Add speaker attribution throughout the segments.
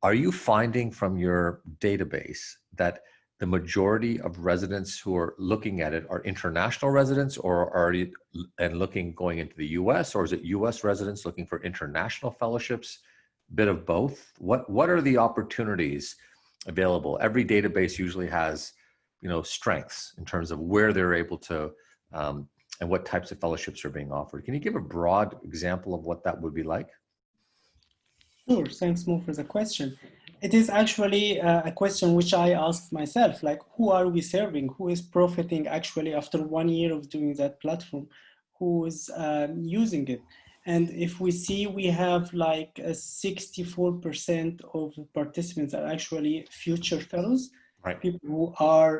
Speaker 1: are you finding from your database that the majority of residents who are looking at it are international residents, or are you going into the US, or is it US residents looking for international fellowships? Bit of both? What are the opportunities available? Every database usually has, strengths in terms of where they're able to, and what types of fellowships are being offered. Can you give a broad example of what that would be like?
Speaker 2: Sure, thanks Mo for the question. It is actually a question which I asked myself, like, who are we serving? Who is profiting actually after 1 year of doing that platform? Who is using it? And if we see, we have like 64% of participants are actually future fellows,
Speaker 1: right?
Speaker 2: People who are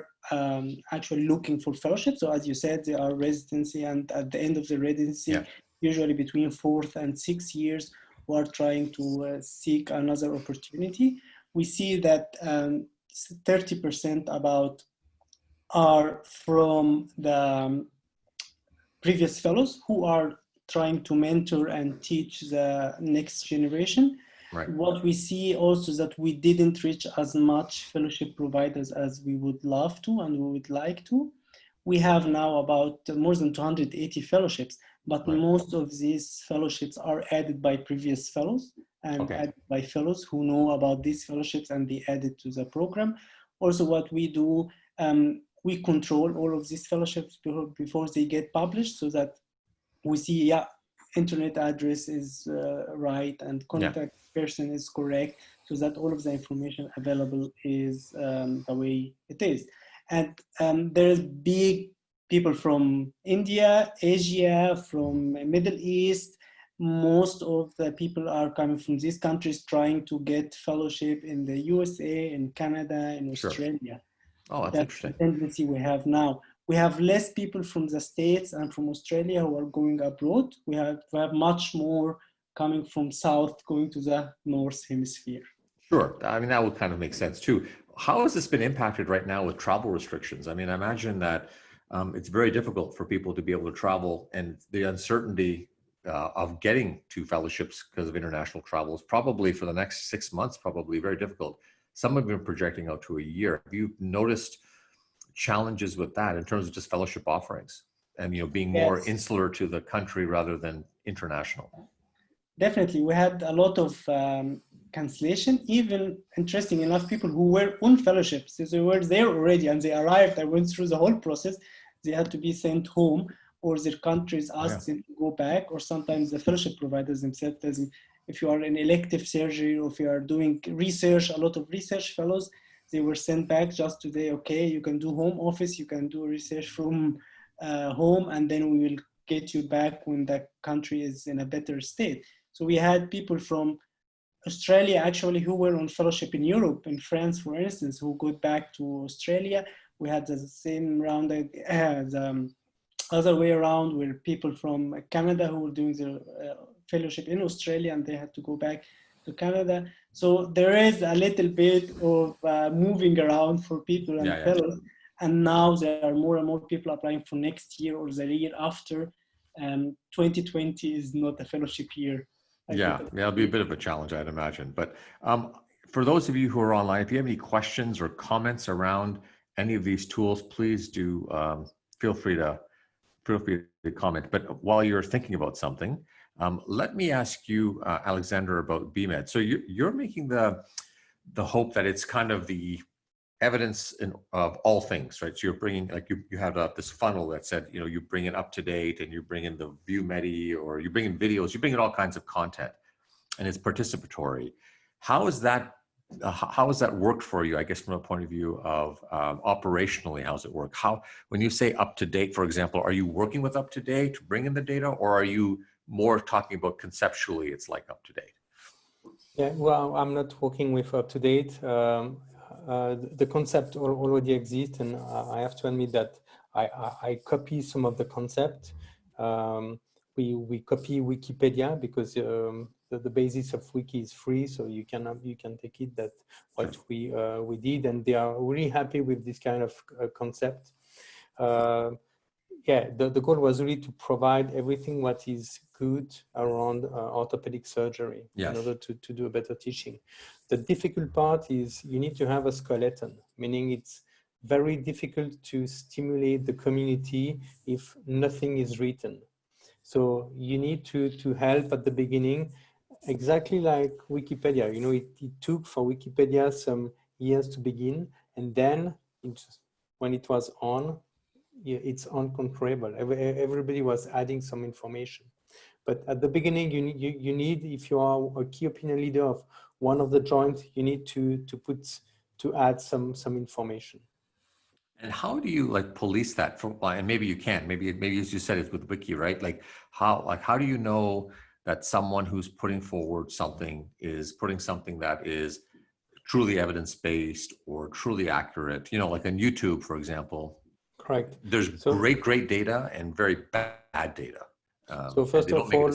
Speaker 2: actually looking for fellowship. So as you said, they are residency, and at the end of the residency, usually between 4th and 6th years, who are trying to seek another opportunity. We see that 30% about are from the previous fellows who are trying to mentor and teach the next generation.
Speaker 1: Right.
Speaker 2: What we see also is that we didn't reach as much fellowship providers as we would love to and we would like to. We have now about more than 280 fellowships, but most of these fellowships are added by previous fellows and added by fellows who know about these fellowships, and they add it to the program. Also, what we do, we control all of these fellowships before they get published, so that we see, internet address is right and contact person is correct, so that all of the information available is the way it is. And there's big people from India, Asia, from Middle East. Most of the people are coming from these countries trying to get fellowship in the USA, in Canada, in Australia.
Speaker 1: Oh, that's interesting.
Speaker 2: The tendency we have now. We have less people from the States and from Australia who are going abroad. We have much more coming from South, going to the North Hemisphere.
Speaker 1: Sure. I mean, that would kind of make sense too. How has this been impacted right now with travel restrictions? I mean, I imagine that it's very difficult for people to be able to travel, and the uncertainty of getting to fellowships because of international travel is probably for the next 6 months, probably very difficult. Some have been projecting out to a year. Have you noticed challenges with that in terms of just fellowship offerings and, being more insular to the country rather than international?
Speaker 2: Definitely. We had a lot of cancellation. Even, interesting enough, people who were on fellowships, they were there already and they arrived and went through the whole process. They had to be sent home, or their countries asked them to go back, or sometimes the fellowship providers themselves tell them, if you are in elective surgery or if you are doing research, a lot of research fellows, they were sent back just to say, okay, you can do home office, you can do research from home, and then we will get you back when the country is in a better state. So we had people from Australia actually who were on fellowship in Europe, in France, for instance, who got back to Australia. We had the same round, the other way around, where people from Canada who were doing their fellowship in Australia and they had to go back to Canada. So there is a little bit of moving around for people and fellows. And now there are more and more people applying for next year or the year after. 2020 is not a fellowship year.
Speaker 1: It'll be a bit of a challenge, I'd imagine. But for those of you who are online, if you have any questions or comments around any of these tools, please do feel free to comment. But while you're thinking about something, let me ask you, Alexander, about BMed. So you're making the hope that it's kind of the evidence of all things, right? So you're bringing, like you have this funnel that said, you bring it up to date, and you bring in the ViewMedi, or you bring in videos, you bring in all kinds of content, and it's participatory. How has that worked for you, I guess, from a point of view of operationally? How's it work? When you say up to date, for example, are you working with up to date to bring in the data, or are you more talking about conceptually it's like up to date?
Speaker 3: Yeah, well, I'm not working with up to date. The concept already exists, and I have to admit that I copy some of the concept. We copy Wikipedia because the basis of Wiki is free, so you can take it that what we did, and they are really happy with this kind of concept. yeah, the goal was really to provide everything what is good around orthopedic surgery in order to do a better teaching. The difficult part is you need to have a skeleton, meaning it's very difficult to stimulate the community if nothing is written. So you need to help at the beginning, exactly like Wikipedia. You know, it took for Wikipedia some years to begin, and then when it was on, it's uncontrollable. Everybody was adding some information. But at the beginning, you need, if you are a key opinion leader of one of the joints, you need to add some information.
Speaker 1: And how do you like police that? And maybe you can. Maybe as you said, it's with Wiki, right? Like how do you know that someone who's putting forward something is putting something that is truly evidence-based or truly accurate? You know, like on YouTube, for example.
Speaker 3: Correct.
Speaker 1: There's great data and very bad data.
Speaker 3: So first of all,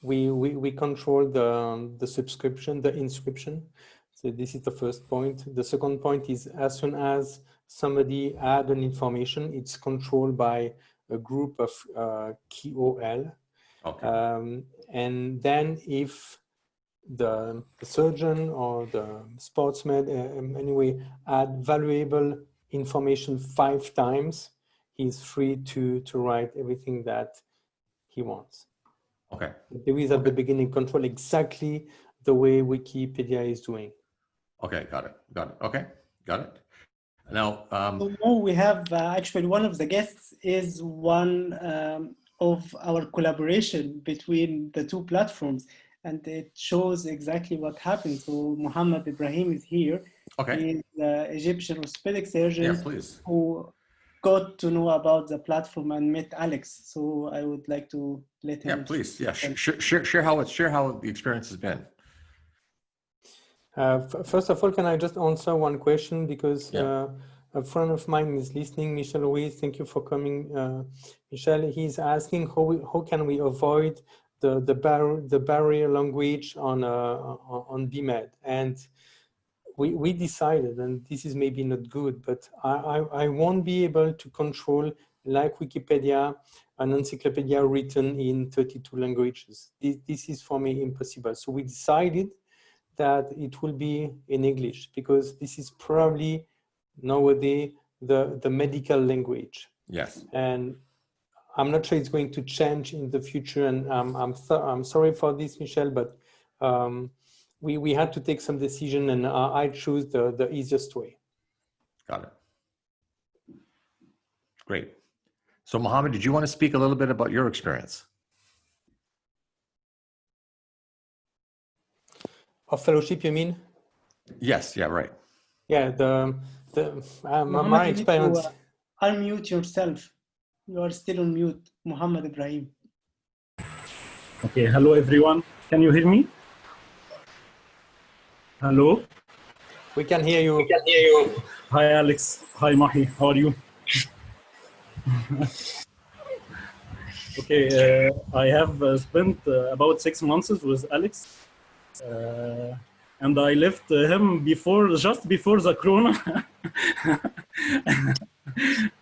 Speaker 1: we
Speaker 3: control the subscription, the inscription. So this is the first point. The second point is, as soon as somebody add an information, it's controlled by a group of KOL.
Speaker 1: Okay.
Speaker 3: And then if the surgeon or the sportsman anyway add valuable information 5 times, he's free to write everything that he wants.
Speaker 1: Okay.
Speaker 3: There is at the beginning control exactly the way Wikipedia is doing.
Speaker 1: Okay, got it. Okay, got it. Now,
Speaker 2: so we have actually one of the guests is one of our collaboration between the two platforms, and it shows exactly what happened. So Muhammad Ibrahim is here.
Speaker 1: Okay.
Speaker 2: He's an Egyptian orthopedic surgeon who got to know about the platform and met Alex. So I would like to let him.
Speaker 1: Yeah, please. Yeah, share how the experience has been.
Speaker 3: First of all, can I just answer one question, because a friend of mine is listening, Michel Ruiz. Thank you for coming, Michel. He's asking how can we avoid the barrier language on BMed, and we decided, and this is maybe not good, but I won't be able to control, like Wikipedia, an encyclopedia written in 32 languages. This is for me impossible. So we decided that it will be in English, because this is probably nowadays the medical language.
Speaker 1: Yes.
Speaker 3: And I'm not sure it's going to change in the future. And I'm sorry for this, Michel, but we had to take some decision, and I choose the easiest way.
Speaker 1: Got it. Great. So Mohammed, did you want to speak a little bit about your experience?
Speaker 3: Of fellowship, you mean?
Speaker 1: Yes. Yeah. Right.
Speaker 3: Yeah. My experience.
Speaker 2: Unmute yourself. You are still on mute, Muhammad Ibrahim.
Speaker 4: Okay. Hello, everyone. Can you hear me? Hello.
Speaker 3: We can hear you.
Speaker 4: Hi, Alex. Hi, Mahi. How are you? Okay. I have spent about 6 months with Alex. And I left him just before the corona.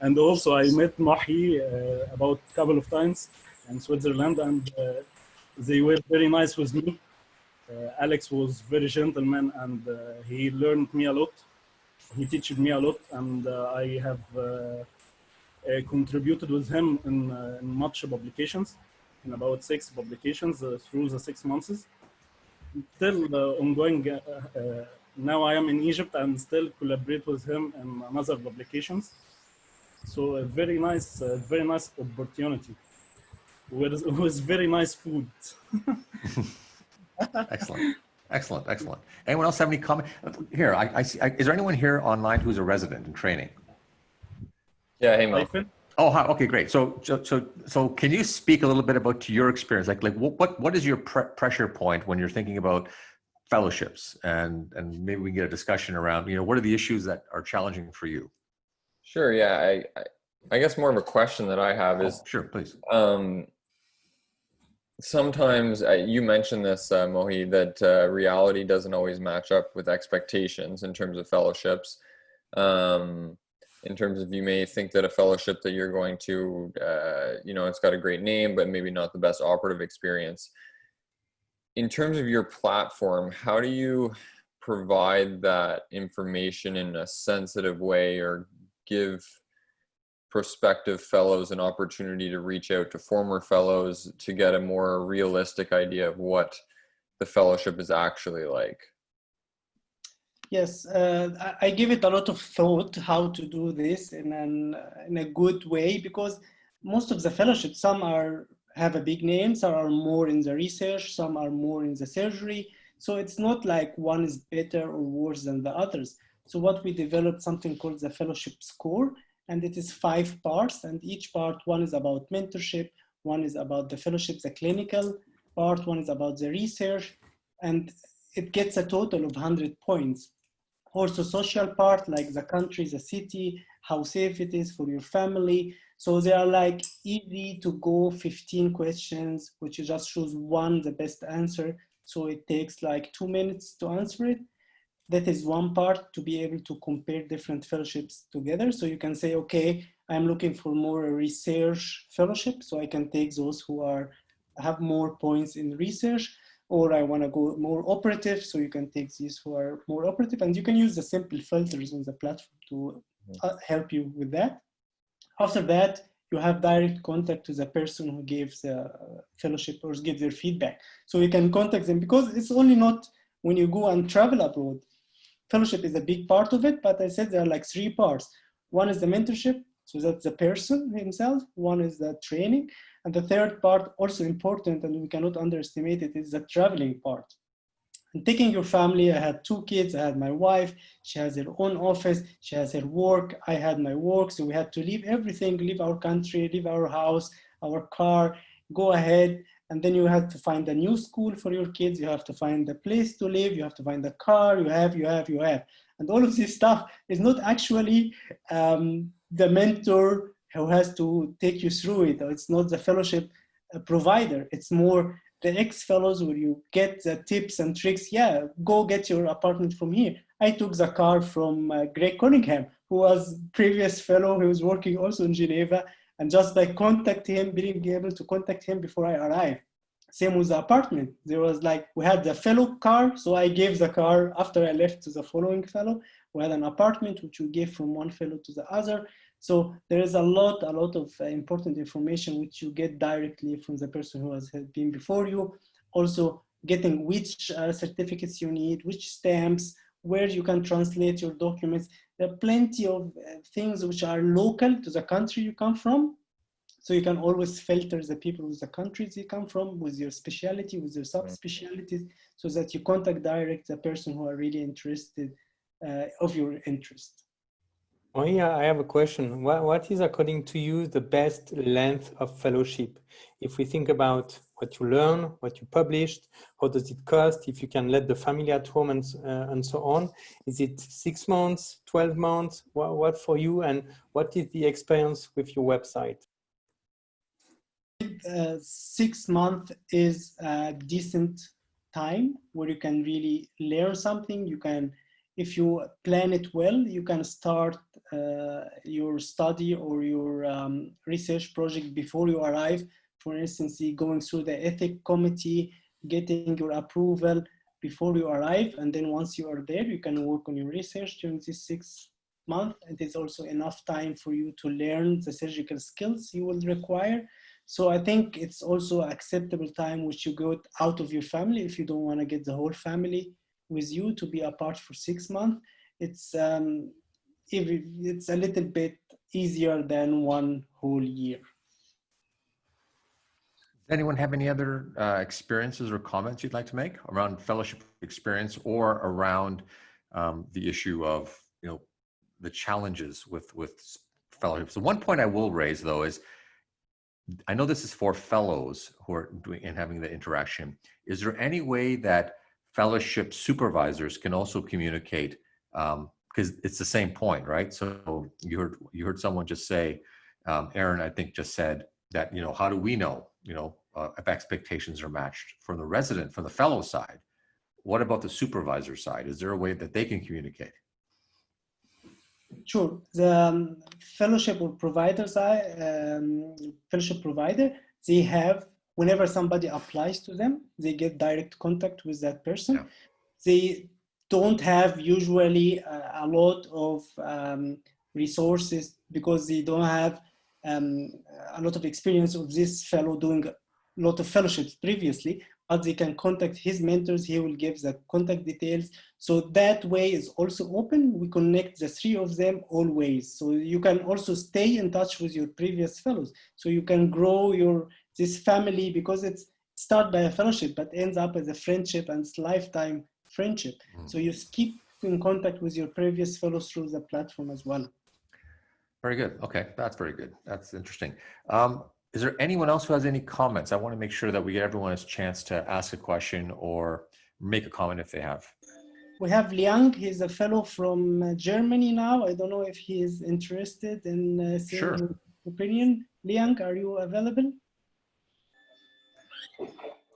Speaker 4: And also I met Mahi about a couple of times in Switzerland, and they were very nice with me. Alex was very gentleman, and he learned me a lot. He taught me a lot, and I have contributed with him in much publications, in about 6 publications through the 6 months. Still ongoing. Now I am in Egypt and still collaborate with him in another publications. So a very nice opportunity with very nice food.
Speaker 1: Excellent. Anyone else have any comment? Here, I see. Is there anyone here online who's a resident in training?
Speaker 5: Yeah, hey, Mo.
Speaker 1: Oh, hi. Okay, great. So can you speak a little bit about your experience? Like what is your pressure point when you're thinking about fellowships, and maybe we can get a discussion around, what are the issues that are challenging for you?
Speaker 5: Sure. Yeah. I guess more of a question that I have is,
Speaker 1: sure, please.
Speaker 5: Sometimes you mentioned this, Mohi, that reality doesn't always match up with expectations in terms of fellowships. in terms of you may think that a fellowship that you're going to, you know, it's got a great name, but maybe not the best operative experience. In terms of your platform, how do you provide that information in a sensitive way or give prospective fellows an opportunity to reach out to former fellows to get a more realistic idea of what the fellowship is actually like?
Speaker 2: Yes, I give it a lot of thought how to do this in a good way, because most of the fellowships, some have a big name, some are more in the research, some are more in the surgery. So it's not like one is better or worse than the others. So what we developed something called the fellowship score, and it is 5 parts, and each part, one is about mentorship, one is about the fellowship, the clinical part, one is about the research, and it gets a total of 100 points. Also social part, like the country, the city, how safe it is for your family. So they are like easy to go 15 questions, which you just choose one, the best answer. So it takes like 2 minutes to answer it. That is one part, to be able to compare different fellowships together. So you can say, okay, I'm looking for more research fellowship. So I can take those who have more points in research, or I want to go more operative. So you can take these who are more operative, and you can use the simple filters on the platform to help you with that. After that, you have direct contact to the person who gave the fellowship or give their feedback. So you can contact them, because it's only not when you go and travel abroad. Fellowship is a big part of it, but I said there are like 3 parts. One is the mentorship, so that's the person himself. One is the training. And the third part, also important, and we cannot underestimate it, is the traveling part. And taking your family, I had 2 kids, I had my wife, she has her own office, she has her work, I had my work, so we had to leave everything, leave our country, leave our house, our car, go ahead, and then you have to find a new school for your kids, you have to find a place to live, you have to find a car, you have. And all of this stuff is not actually the mentor who has to take you through it, or it's not the fellowship provider, it's more the ex-fellows where you get the tips and tricks. Yeah, go get your apartment from here. I took the car from Greg Cunningham, who was previous fellow, who was working also in Geneva, and just by being able to contact him before I arrived. Same with the apartment. There was like, we had the fellow car, so I gave the car after I left to the following fellow. We had an apartment which we gave from one fellow to the other. So there is a lot of important information which you get directly from the person who has been before you. Also getting which certificates you need, which stamps, where you can translate your documents. There are plenty of things which are local to the country you come from. So you can always filter the people with the countries you come from, with your specialty, with your subspecialties, so that you contact direct the person who are really interested of your interest.
Speaker 3: Oh yeah, I have a question. What is, according to you, the best length of fellowship? If we think about what you learn, what you published, how does it cost, if you can let the family at home and so on, is it 6 months, 12 months? What for you, and what is the experience with your website?
Speaker 2: 6 months is a decent time where you can really learn something. You can, if you plan it well, you can start your study or your research project before you arrive. For instance, going through the ethics committee, getting your approval before you arrive. And then once you are there, you can work on your research during this 6 months. It is also enough time for you to learn the surgical skills you will require. So I think it's also acceptable time which you go out of your family if you don't want to get the whole family with you to be apart for 6 months. It's a little bit easier than 1 whole year.
Speaker 1: Does anyone have any other experiences or comments you'd like to make around fellowship experience, or around the issue of, you know, the challenges with fellowships? So one point I will raise, though, is I know this is for fellows who are doing and having the interaction. Is there any way that fellowship supervisors can also communicate? Because it's the same point, right? So you heard someone just say, Aaron, I think just said that, you know, how do we know, you know, if expectations are matched from the resident, from the fellow side? What about the supervisor side? Is there a way that they can communicate?
Speaker 2: Sure. The fellowship or providers, fellowship provider, they have, whenever somebody applies to them, they get direct contact with that person.
Speaker 1: Yeah.
Speaker 2: They don't have usually a lot of resources because they don't have a lot of experience of this fellow doing a lot of fellowships previously, but they can contact his mentors. He will give the contact details. So that way is also open. We connect the three of them always. So you can also stay in touch with your previous fellows. So you can grow this family, because it's start by a fellowship, but ends up as a friendship, and it's lifetime friendship. So you keep in contact with your previous fellows through the platform as well.
Speaker 1: Very good. Okay, that's very good. That's interesting. Is there anyone else who has any comments? I want to make sure that we get everyone a chance to ask a question or make a comment if they have.
Speaker 2: We have Liang. He's a fellow from Germany now. I don't know if he is interested in saying his opinion. Liang, are you available?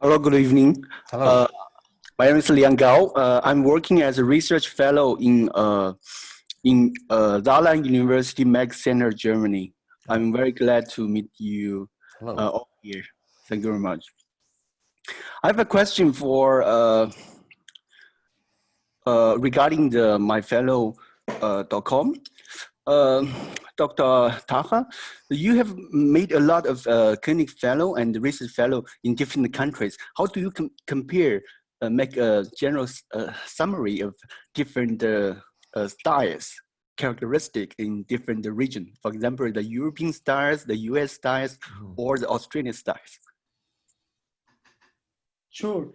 Speaker 6: Hello, good evening.
Speaker 1: Hello.
Speaker 6: My name is Liang Gao. I'm working as a research fellow in Saarland University Meg Center, Germany. I'm very glad to meet you all here. Thank you very much. I have a question for regarding the myfellow.com. Dr. Taha, you have made a lot of clinic fellow and research fellow in different countries. How do you compare, make a general summary of different styles, characteristic in different regions? For example, the European styles, the US styles, or the Australian styles?
Speaker 2: Sure.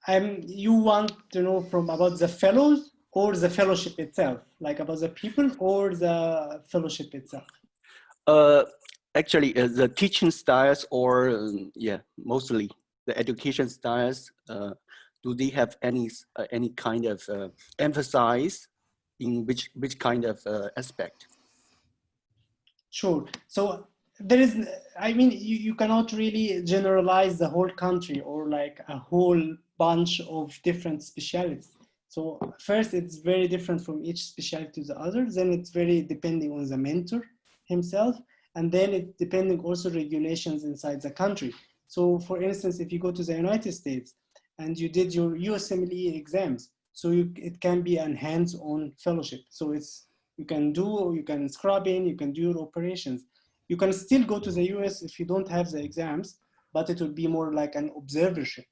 Speaker 2: You want to know about the fellows or the fellowship itself, like about the people or the fellowship itself?
Speaker 6: Actually, the teaching styles, or mostly the education styles. Do they have any kind of emphasis in which kind of aspect?
Speaker 2: Sure. So there is, I mean, you cannot really generalize the whole country or like a whole bunch of different specialties. So first, it's very different from each specialty to the other. Then it's very depending on the mentor himself. And then it depending also regulations inside the country. So for instance, if you go to the United States and you did your USMLE exams, so it can be a hands-on fellowship. So you can scrub in, you can do your operations. You can still go to the US if you don't have the exams, but it would be more like an observership.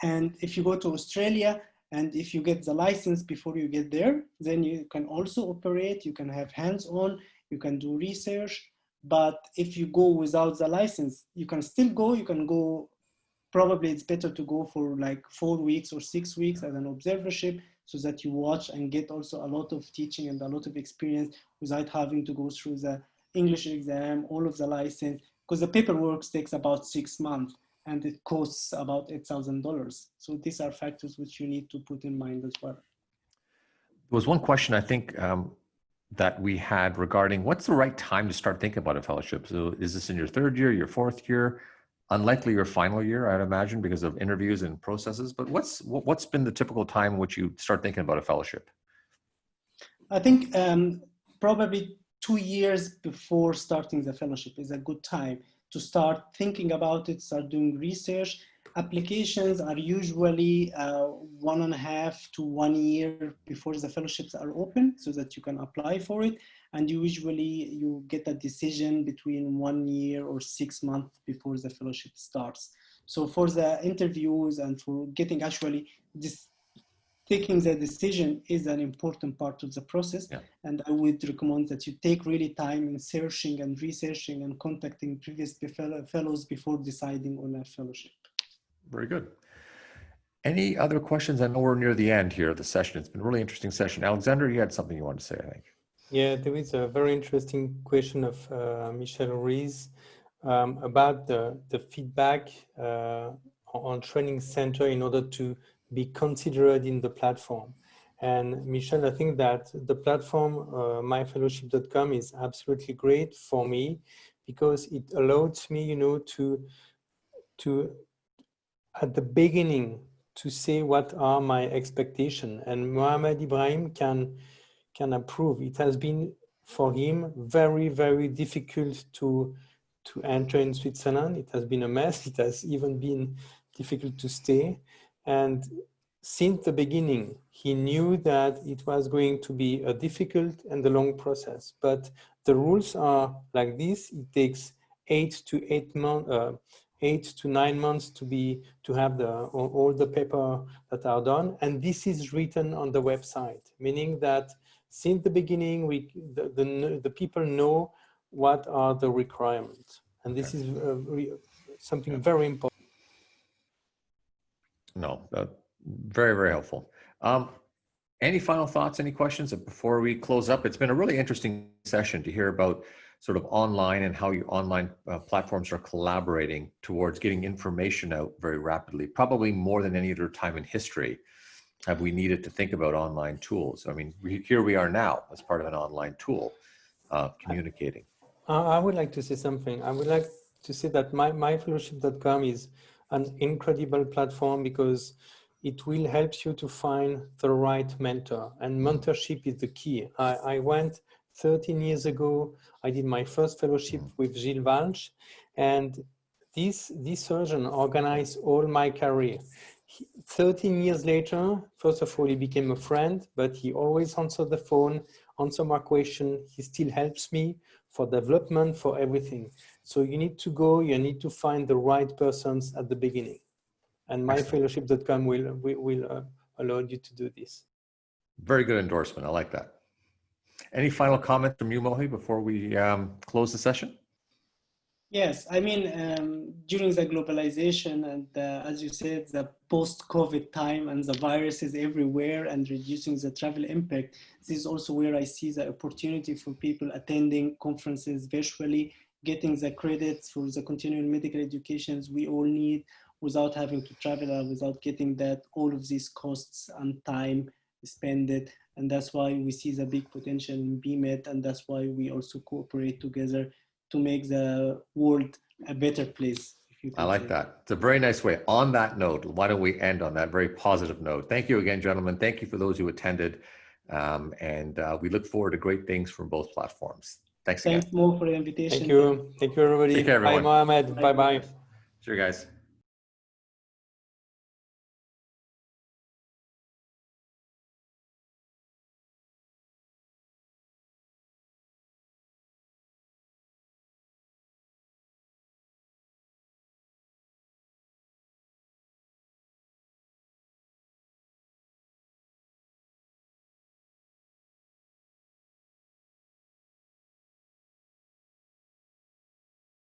Speaker 2: And if you go to Australia, and if you get the license before you get there, then you can also operate, you can have hands-on, you can do research. But if you go without the license, you can still go, you can go, probably it's better to go for like 4 weeks or 6 weeks as an observership, so that you watch and get also a lot of teaching and a lot of experience without having to go through the English exam, all of the license, because the paperwork takes about 6 months. And it costs about $8,000. So these are factors which you need to put in mind as well.
Speaker 1: There was one question I think that we had regarding what's the right time to start thinking about a fellowship? So is this in your 3rd year, your 4th year, unlikely your final year, I'd imagine, because of interviews and processes, but what's been the typical time in which you start thinking about a fellowship?
Speaker 2: I think probably 2 years before starting the fellowship is a good time to start thinking about it, start doing research. Applications are usually 1.5 to 1 year before the fellowships are open, so that you can apply for it. And usually you get a decision between 1 year or 6 months before the fellowship starts. So for the interviews and for getting actually taking the decision is an important part of the process. Yeah. And I would recommend that you take really time in searching and researching and contacting previous fellows before deciding on a fellowship.
Speaker 1: Very good. Any other questions? I know we're near the end here of the session. It's been a really interesting session. Alexander, you had something you wanted to say, I think.
Speaker 3: Yeah, there is a very interesting question of Michel Ruiz about the feedback on training center in order to be considered in the platform. And Michel, I think that the platform myfellowship.com is absolutely great for me, because it allows me, to at the beginning to say what are my expectations, and Mohamed Ibrahim can can approve. It has been for him very, very difficult to enter in Switzerland. It has been a mess. It has even been difficult to stay. And since the beginning, he knew that it was going to be a difficult and a long process. But the rules are like this. It takes 8 to 9 months to have all the paper that are done. And this is written on the website, meaning that since the beginning, the people know what are the requirements. And this is something very important.
Speaker 1: No, very, very helpful. Any final thoughts, any questions before we close up? It's been a really interesting session to hear about sort of online and how your online platforms are collaborating towards getting information out very rapidly, probably more than any other time in history have we needed to think about online tools. I mean, here we are now as part of an online tool communicating.
Speaker 3: I would like to say something. I would like to say that myfellowship.com is an incredible platform because it will help you to find the right mentor, and mentorship is the key. I went 13 years ago, I did my first fellowship with Gilles Valch, and this surgeon organized all my career. 13 years later, first of all, he became a friend, but he always answered the phone, answer my question. He still helps me for development, for everything. So you need to go, you need to find the right persons at the beginning. And myfellowship.com will allow you to do this. Very good endorsement. I like that. Any final comment from you, Mohi, before we close the session?
Speaker 2: Yes, I mean, during the globalization and as you said, the post-COVID time and the viruses everywhere and reducing the travel impact, this is also where I see the opportunity for people attending conferences virtually, getting the credits for the continuing medical educations we all need without having to travel or without getting that all of these costs and time spent. And that's why we see the big potential in BMed, and that's why we also cooperate together to make the world a better place.
Speaker 1: I like that. It's a very nice way. On that note, why don't we end on that very positive note? Thank you again, gentlemen. Thank you for those who attended. And we look forward to great things from both platforms. Thanks again.
Speaker 2: Thanks, Mo, for the invitation.
Speaker 3: Thank you. Thank you, everybody.
Speaker 1: Take care, everyone.
Speaker 3: Bye, Mohamed. Bye-bye.
Speaker 1: Sure, guys.